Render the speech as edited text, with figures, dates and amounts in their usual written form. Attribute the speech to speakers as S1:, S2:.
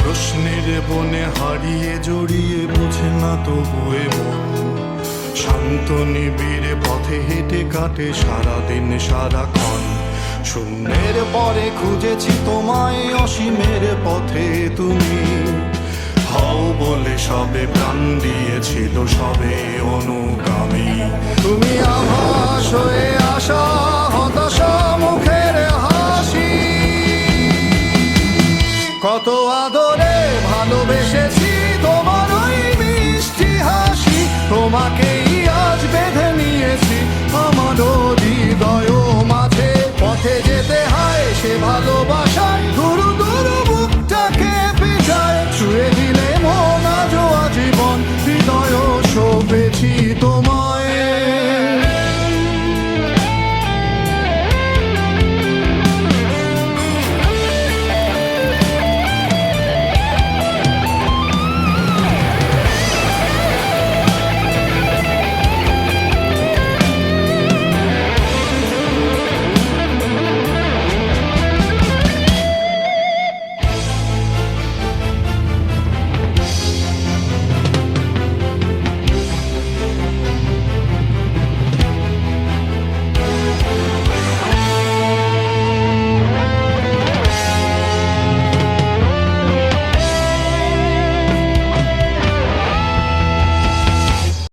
S1: প্রশ্নের বনে হারিয়ে জড়িয়ে বোঝে না তবুয়ে মন, শান্ত নিবিড়ে পথে হেঁটে কাটে সারাদিন সারাক্ষণ। শূন্যের পরে খুঁজেছি তোমায়, অসীমের পথে তুমি হও বলে সবে প্রাণ দিয়েছিল, সবে অনুগামী। তুমি আভাস হয়ে আসা হতাশা মুখের হাসি, কত আদরে ভালোবেসেছি তোমার ওই মিষ্টি হাসি। তোমাকেই আজ বেঁধে নিয়েছি আমার হৃদয় মাঝে, পথে যেতে হয় সে ভালোবাসায়